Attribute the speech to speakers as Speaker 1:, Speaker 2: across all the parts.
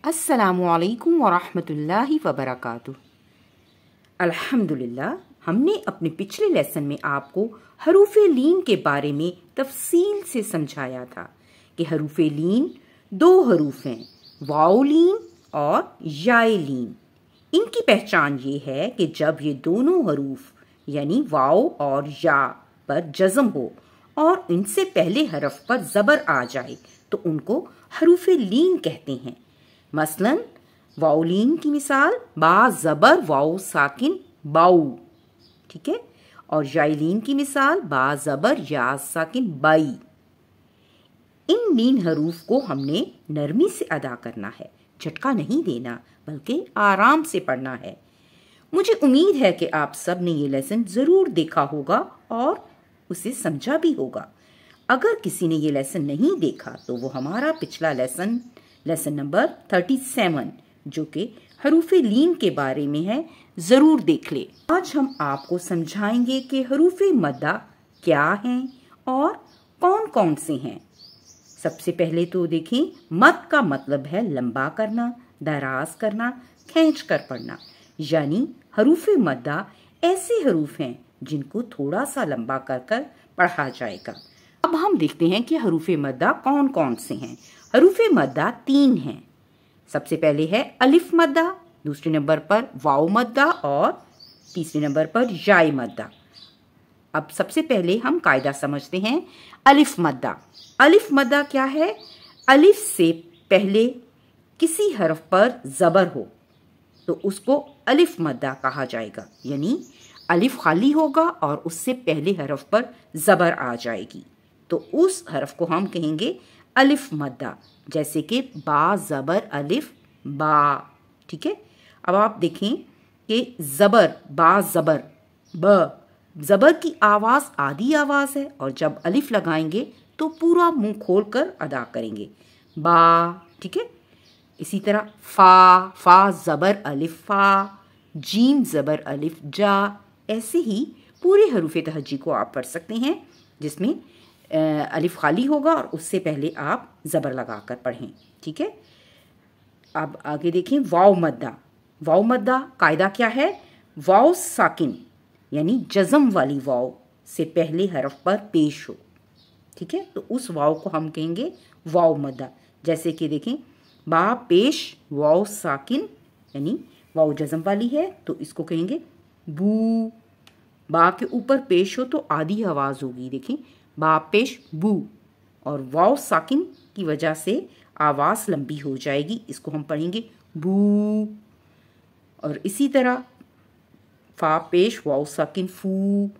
Speaker 1: अस्सलामुअलैकुम वरहमतुल्लाहि वबरकातुह। अल्हम्दुलिल्लाह, हमने अपने पिछले लेसन में आपको हरूफे लीन के बारे में तफसील से समझाया था कि हरूफे लीन दो हरूफ हैं, वाओ लीन और याए लीन। इनकी पहचान ये है कि जब ये दोनों हरूफ यानी वाओ और या पर जज़म हो और इनसे पहले हरफ पर ज़बर आ जाए तो उनको हरूफे लीन कहते हैं। मसलन वाउलीन की मिसाल बा ज़बर वाउ साकिन बाऊ, ठीक है, और याइलीन की मिसाल बा ज़बर या साकिन बाई। इन लीन हरूफ को हमने नरमी से अदा करना है, झटका नहीं देना बल्कि आराम से पढ़ना है। मुझे उम्मीद है कि आप सब ने ये लेसन ज़रूर देखा होगा और उसे समझा भी होगा। अगर किसी ने ये लेसन नहीं देखा तो वो हमारा पिछला लेसन नंबर 37 जो कि हरूफे लीन के बारे में है, ज़रूर देख ले। आज हम आपको समझाएंगे कि हरूफे मद्दा क्या हैं और कौन कौन से हैं। सबसे पहले तो देखें, मद का मतलब है लंबा करना, दराज करना, खींच कर पढ़ना। यानी हरूफे मद्दा ऐसे हरूफ हैं जिनको थोड़ा सा लंबा कर पढ़ा जाएगा। अब हम देखते हैं कि हरूफे मद्दा कौन कौन से हैं। हरूफे मद्दा 3 हैं। सबसे पहले है अलिफ मद्दा, दूसरे नंबर पर वाओ मद्दा और तीसरे नंबर पर याए मद्दा। अब सबसे पहले हम कायदा समझते हैं अलिफ मद्दा। अलिफ मद्दा क्या है? अलिफ से पहले किसी हरफ पर ज़बर हो तो उसको अलिफ मद्दा कहा जाएगा। यानी अलिफ खाली होगा और उससे पहले हरफ पर ज़बर आ जाएगी तो उस हरफ को हम कहेंगे अलिफ मद्दा। जैसे कि बा ज़बर अलिफ बा, ठीक है। अब आप देखें कि ज़बर बा ज़बर ब, ज़बर की आवाज़ आधी आवाज़ है और जब अलिफ लगाएंगे तो पूरा मुंह खोल कर अदा करेंगे बा, ठीक है। इसी तरह फ़ा ज़बर अलिफ फ़ा, जीम ज़बर अलिफ जा। ऐसे ही पूरे हरूफ तहज्जी को आप पढ़ सकते हैं जिसमें अलिफ खाली होगा और उससे पहले आप ज़बर लगाकर पढ़ें, ठीक है। अब आगे देखें वाओ मद्दा। वाओ मद्दा कायदा क्या है? वाओ साकिन यानी जज़म वाली वाओ से पहले हरफ पर पेश हो, ठीक है, तो उस वाओ को हम कहेंगे वाओ मद्दा। जैसे कि देखें बा पेश वाओ साकिन यानी वाओ जज़म वाली है तो इसको कहेंगे बू। बा के ऊपर पेश हो तो आधी आवाज़ होगी, देखें बा पेश बू, और वाओ साकिन की वजह से आवाज़ लंबी हो जाएगी, इसको हम पढ़ेंगे बू। और इसी तरह फ़ा पेश वाओ साकिन फू,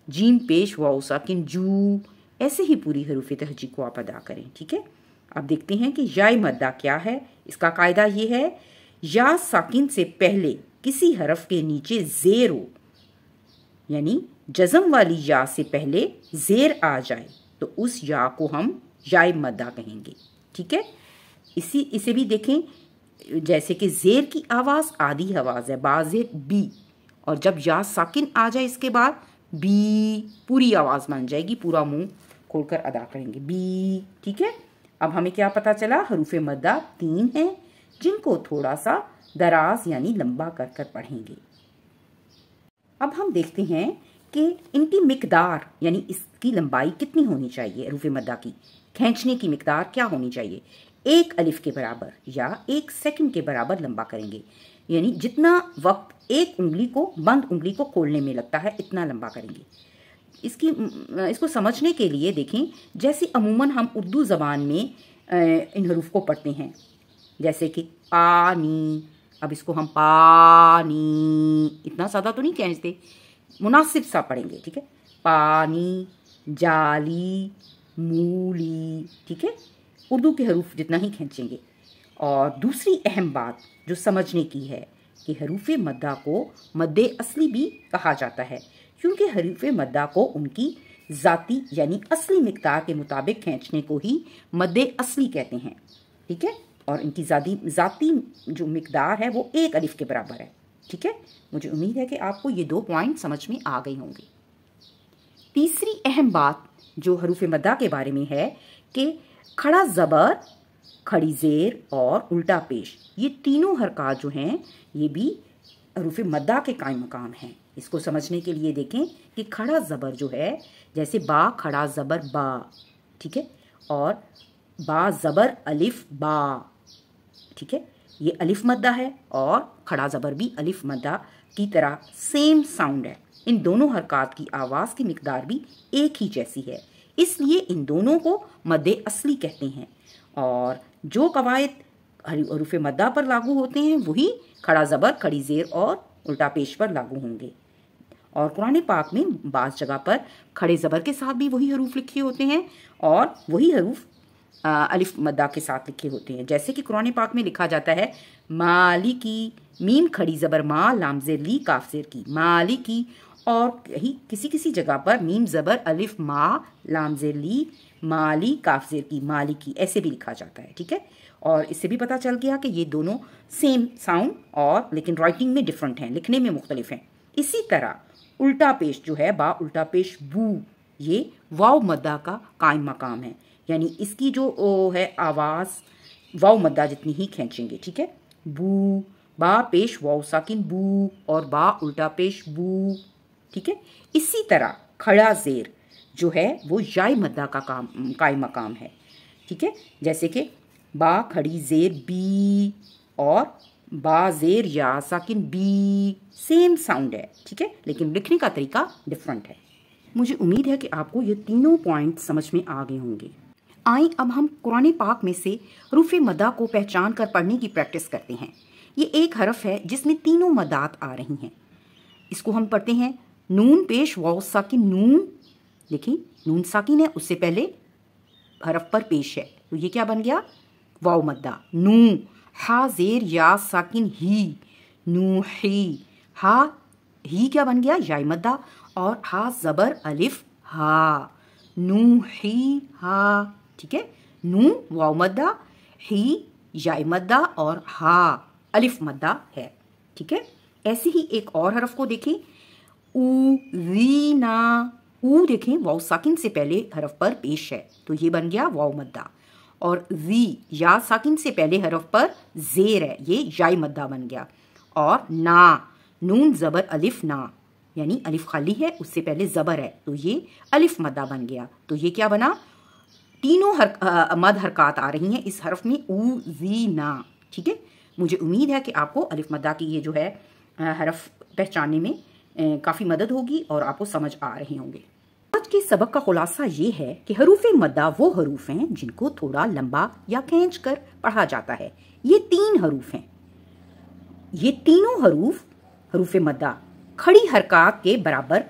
Speaker 1: जीम पेश वाओ साकिन जू। ऐसे ही पूरी हरूफ तहज्जी को आप अदा करें, ठीक है। अब देखते हैं कि याए मद्दा क्या है। इसका कायदा ये है, या साकिन से पहले किसी हरफ के नीचे ज़ेर हो, यानी जज़म वाली या से पहले ज़ेर आ जाए तो उस या को हम याए मद्दा कहेंगे, ठीक है। इसे भी देखें, जैसे कि ज़ेर की आवाज़ आधी आवाज़ है बाज़ेर बी, और जब या साकिन आ जाए इसके बाद बी पूरी आवाज़ बन जाएगी, पूरा मुंह खोलकर अदा करेंगे बी, ठीक है। अब हमें क्या पता चला? हरूफे मद्दा 3 हैं जिनको थोड़ा सा दराज यानी लंबा कर पढ़ेंगे। अब हम देखते हैं कि इनकी मिकदार यानी इसकी लंबाई कितनी होनी चाहिए। हरूफे मद्दा की खींचने की मिकदार क्या होनी चाहिए? 1 अलिफ के बराबर या 1 सेकंड के बराबर लंबा करेंगे। यानी जितना वक्त एक उंगली को बंद उंगली को खोलने में लगता है इतना लंबा करेंगे। इसको समझने के लिए देखें, जैसे अमूमन हम उर्दू ज़बान में इन हरूफ को पढ़ते हैं, जैसे कि पानी। अब इसको हम पानी, इतना ज़्यादा तो नहीं खींचते, मुनासिब सा पढ़ेंगे, ठीक है। पानी, जाली, मूली, ठीक है, उर्दू के हरूफ जितना ही खींचेंगे। और दूसरी अहम बात जो समझने की है कि हरूफ मद्दा को मद्दे असली भी कहा जाता है, क्योंकि हरूफ मद्दा को उनकी ज़ाती यानी असली मिकदार के मुताबिक खींचने को ही मद्दे असली कहते हैं, ठीक है। और इनकी ज़ाती जो मिकदार है वो 1 अलिफ के बराबर है, ठीक है। मुझे उम्मीद है कि आपको ये 2 पॉइंट समझ में आ गई होंगी। तीसरी अहम बात जो हरूफ मद्दा के बारे में है कि खड़ा ज़बर खड़ी जेर और उल्टा पेश, ये तीनों हरकत जो हैं ये भी हरूफ मद्दा के कायम मकाम हैं। इसको समझने के लिए देखें कि खड़ा ज़बर जो है, जैसे बा खड़ा ज़बर बा, ठीक है, और बा ज़बर अलिफ बा, ठीक है, ये अलिफ मद्दा है और खड़ा ज़बर भी अलिफ मद्दा की तरह सेम साउंड है। इन दोनों हरकत की आवाज़ की मिकदार भी एक ही जैसी है, इसलिए इन दोनों को मद्दे असली कहते हैं। और जो कवायद हरूफ मद्दा पर लागू होते हैं वही खड़ा ज़बर, खड़ी ज़ेर और उल्टा पेश पर लागू होंगे। और कुरान पाक में बाज़ जगह पर खड़े ज़बर के साथ भी वही हरूफ लिखे होते हैं और वही हरूफ अलिफ मद्दा के साथ लिखे होते हैं। जैसे कि कुरान पाक में लिखा जाता है मालिकी, मीम खड़ी ज़बर मा, लाम ज़ेर ली, काफ ज़ेर की, मालिकी। और किसी किसी जगह पर मीम ज़बर अलिफ मा, लाम ज़ेर ली, माली, काफ ज़ेर की, मालिकी, ऐसे भी लिखा जाता है, ठीक है। और इससे भी पता चल गया कि ये दोनों सेम साउंड और लेकिन राइटिंग में डिफरेंट हैं, लिखने में मुख्तलिफ हैं। इसी तरह उल्टा पेश जो है, बा उल्टा पेश बू, ये वाव मद्दा का कायम मकाम है, यानी इसकी जो है आवाज़ वाव मद्दा जितनी ही खींचेंगे, ठीक है। बू, बा पेश वाव साकिन बू और बा उल्टा पेश बू, ठीक है। इसी तरह खड़ा ज़ेर जो है वो याई मद्दा का कायम मकाम है, ठीक है। जैसे कि बा खड़ी ज़ेर बी और बा ज़ेर या साकिन बी, सेम साउंड है, ठीक है, लेकिन लिखने का तरीका डिफरेंट है। मुझे उम्मीद है कि आपको ये तीनों पॉइंट समझ में आ गए होंगे। आइए अब हम कुरान पाक में से हरूफ मद्दा को पहचान कर पढ़ने की प्रैक्टिस करते हैं। ये एक हरफ है जिसमें तीनों मद्दात आ रही हैं। इसको हम पढ़ते हैं नून पेश वाव साकिन नून। देखिए नून साकिन है, उससे पहले हरफ पर पेश है, तो ये क्या बन गया, वाव मद्दा। नू, हा ज़ेर या साकिन ही, नू ही, हा ही क्या बन गया, याई मद्दा। और हा ज़बर अलिफ हा, नू ही हा, ठीक है। नू वाव मद्दा, ही याई मद्दा और हा अलिफ मद्दा है, ठीक है। ऐसे ही एक और हरफ को देखें, ऊ वी ना, ऊ देखें वाव साकिन से पहले हरफ पर पेश है, तो ये बन गया वाव मद्दा। और वी या साकिन से पहले हरफ पर ज़ेर है, ये याई मद्दा बन गया। और ना, नून ज़बर अलिफ ना, यानी अलिफ खाली है, उससे पहले ज़बर है, तो ये अलिफ मद्दा बन गया। तो ये क्या बना, तीनों मद हरकत आ रही हैं इस हरफ में, ऊ वी ना, ठीक है। मुझे उम्मीद है कि आपको अलिफ मद्दा की ये जो है हरफ पहचानने में काफ़ी मदद होगी और आपको समझ आ रहे होंगे। आज के सबक का खुलासा ये है कि हरूफ मद्दा वो हरूफ हैं जिनको थोड़ा लंबा या खींच कर पढ़ा जाता है। ये 3 हरूफ हैं। ये तीनों हरूफ मद्दा खड़ी हरकत के बराबर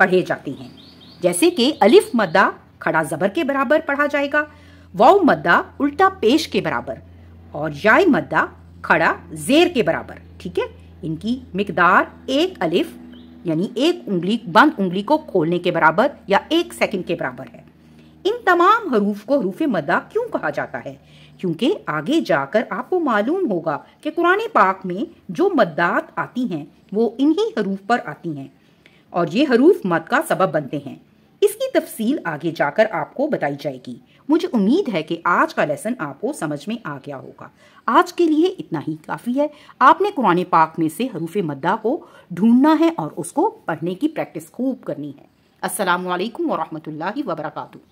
Speaker 1: पढ़े जाते हैं। जैसे कि अलिफ मद्दा खड़ा ज़बर के बराबर पढ़ा जाएगा, वाव मद्दा उल्टा पेश के बराबर और याई मद्दा खड़ा ज़ेर के बराबर, ठीक है। इनकी मिकदार एक अलिफ यानी एक उंगली बंद उंगली को खोलने के बराबर या 1 सेकंड के बराबर है। इन तमाम हरूफ को हरूफ मद्दा क्यों कहा जाता है, क्योंकि आगे जाकर आपको मालूम होगा कि कुरान पाक में जो मद्दात आती हैं वो इन्हीं हरूफ पर आती हैं और ये हरूफ मद का सबब बनते हैं। इसकी तफसील आगे जाकर आपको बताई जाएगी। मुझे उम्मीद है कि आज का लेसन आपको समझ में आ गया होगा। आज के लिए इतना ही काफ़ी है। आपने कुरान पाक में से हरूफ मद्दा को ढूंढना है और उसको पढ़ने की प्रैक्टिस खूब करनी है। अस्सलामु अलैकुम व रहमतुल्लाहि व बरकातुहू।